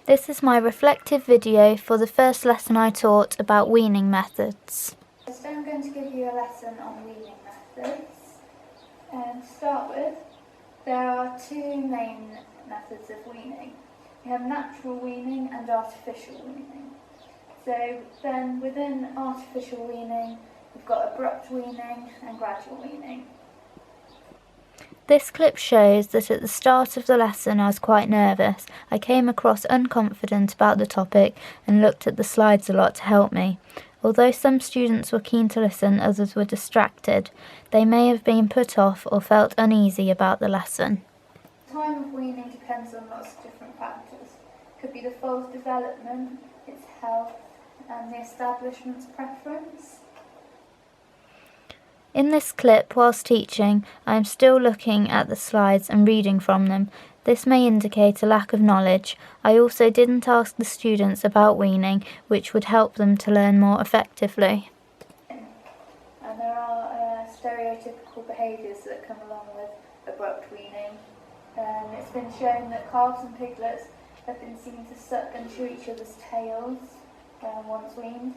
This is my reflective video for the first lesson I taught about weaning methods. So I'm going to give you a lesson on weaning methods. To start with, there are two main methods of weaning. We have natural weaning and artificial weaning. So then within artificial weaning, we've got abrupt weaning and gradual weaning. This clip shows that at the start of the lesson I was quite nervous. I came across unconfident about the topic and looked at the slides a lot to help me. Although some students were keen to listen, others were distracted. They may have been put off or felt uneasy about the lesson. The time of weaning depends on lots of different factors. It could be the foal's development, its health, and the establishment's preference. In this clip, whilst teaching, I am still looking at the slides and reading from them. This may indicate a lack of knowledge. I also didn't ask the students about weaning, which would help them to learn more effectively. And there are stereotypical behaviours that come along with abrupt weaning. It's been shown that calves and piglets have been seen to suck and chew each other's tails once weaned,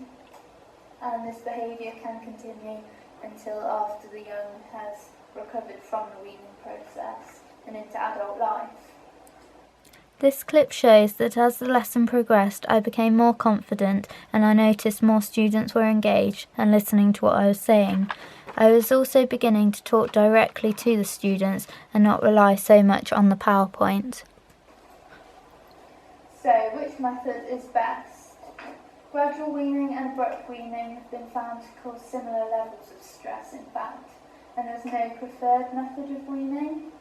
and this behaviour can continue until after the young has recovered from the weaning process and into adult life. This clip shows that as the lesson progressed, I became more confident and I noticed more students were engaged and listening to what I was saying. I was also beginning to talk directly to the students and not rely so much on the PowerPoint. So, which method is best? Gradual weaning and abrupt weaning have been found to cause similar levels of stress, in fact, and there's no preferred method of weaning.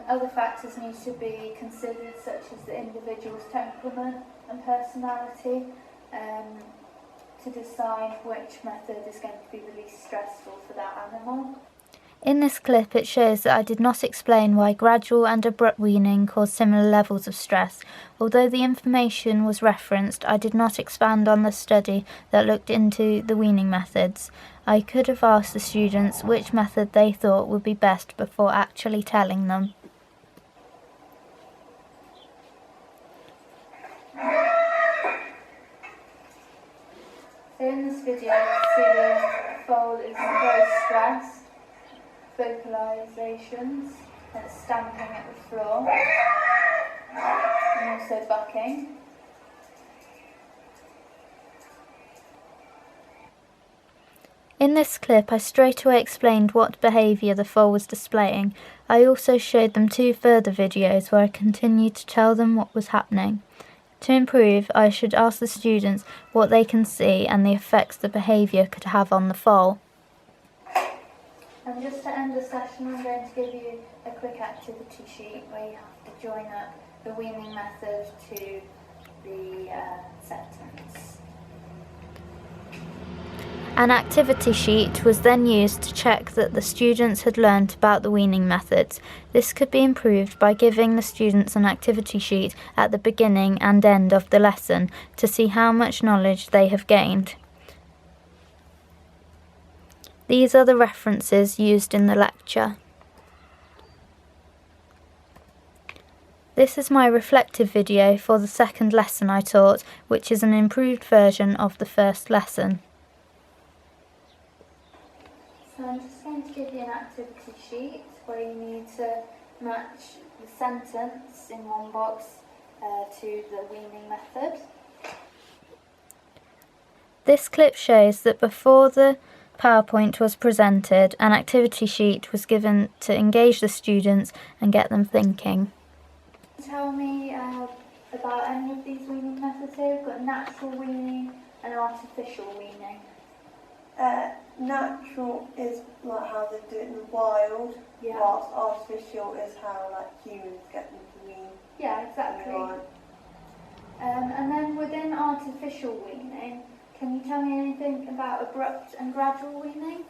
Other factors need to be considered, such as the individual's temperament and personality, to decide which method is going to be the least stressful for that animal. In this clip it shows that I did not explain why gradual and abrupt weaning cause similar levels of stress. Although the information was referenced, I did not expand on the study that looked into the weaning methods. I could have asked the students which method they thought would be best before actually telling them. So in this video, you can see the foal is very stressed, vocalisations, and stamping at the floor, and also bucking. In this clip I straight away explained what behaviour the foal was displaying. I also showed them two further videos where I continued to tell them what was happening. To improve, I should ask the students what they can see and the effects the behaviour could have on the foal. And just to end the session, I'm going to give you a quick activity sheet where you have to join up the weaning method to the sentence. An activity sheet was then used to check that the students had learnt about the weaning methods. This could be improved by giving the students an activity sheet at the beginning and end of the lesson to see how much knowledge they have gained. These are the references used in the lecture. This is my reflective video for the second lesson I taught, which is an improved version of the first lesson. So I'm just going to give you an activity sheet where you need to match the sentence in one box to the weaning method. This clip shows that before the PowerPoint was presented, an activity sheet was given to engage the students and get them thinking. Tell me about any of these weaning methods here. We've got natural weaning and artificial weaning. Natural is like how they do it in the wild, whilst artificial is how like humans get them to wean. Yeah, exactly. And then within artificial weaning, can you tell me anything about abrupt and gradual weaning?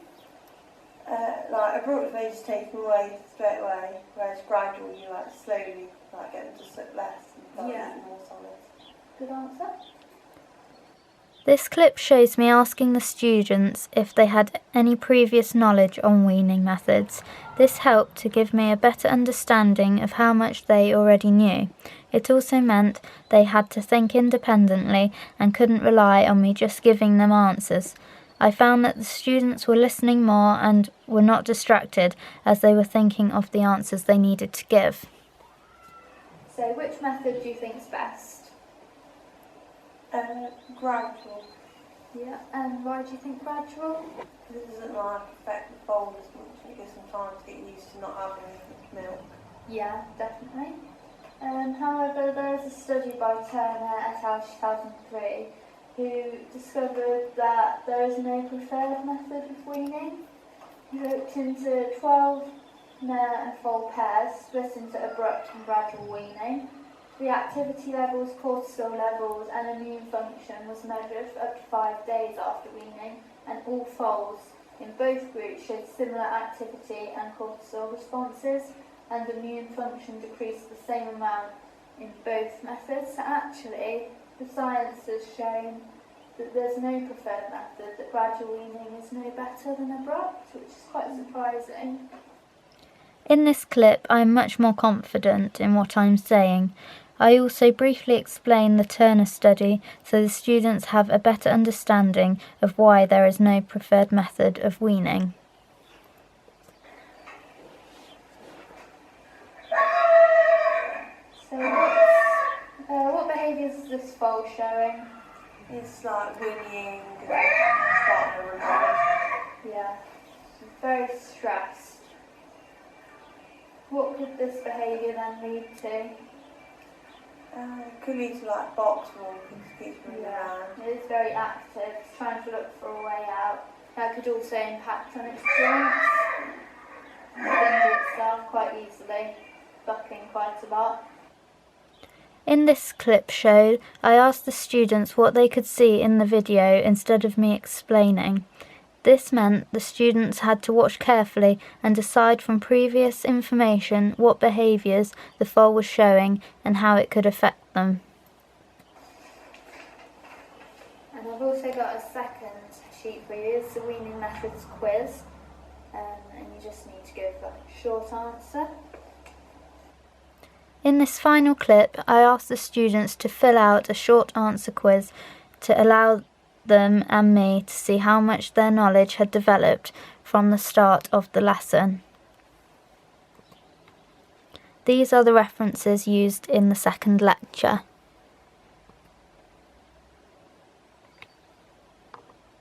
Like abrupt they just take them away straight away, whereas gradual you like slowly like get them to suck less and start eating more solids. Good answer. This clip shows me asking the students if they had any previous knowledge on weaning methods. This helped to give me a better understanding of how much they already knew. It also meant they had to think independently and couldn't rely on me just giving them answers. I found that the students were listening more and were not distracted as they were thinking of the answers they needed to give. So which method do you think is best? Gradual. Yeah, and why do you think gradual? Because it doesn't affect the foal as much, and it gives them time to get used to not having milk. Yeah, definitely. However, there is a study by Turner et al. 2003 who discovered that there is no preferred method of weaning. He looked into 12 mare and foal pairs split into abrupt and gradual weaning. The activity levels, cortisol levels and immune function was measured for up to 5 days after weaning, and all foals in both groups showed similar activity and cortisol responses, and immune function decreased the same amount in both methods. So actually, the science has shown that there's no preferred method, that gradual weaning is no better than abrupt, which is quite surprising. In this clip, I am much more confident in what I'm saying. I also briefly explain the Turner study so the students have a better understanding of why there is no preferred method of weaning. So what behaviours is this foal showing? It's like whinnying and starting to remote. Yeah, very stressed. What could this behaviour then lead to? It could lead to like box walking, to keep moving around. It is very active, it's trying to look for a way out. That could also impact on its joints. It injure itself quite easily, bucking quite a lot. In this clip show, I asked the students what they could see in the video instead of me explaining. This meant the students had to watch carefully and decide from previous information what behaviours the foal was showing and how it could affect them. And I've also got a second sheet for you. It's the weaning methods quiz, and you just need to give a short answer. In this final clip, I asked the students to fill out a short answer quiz to allow them and me to see how much their knowledge had developed from the start of the lesson. These are the references used in the second lecture.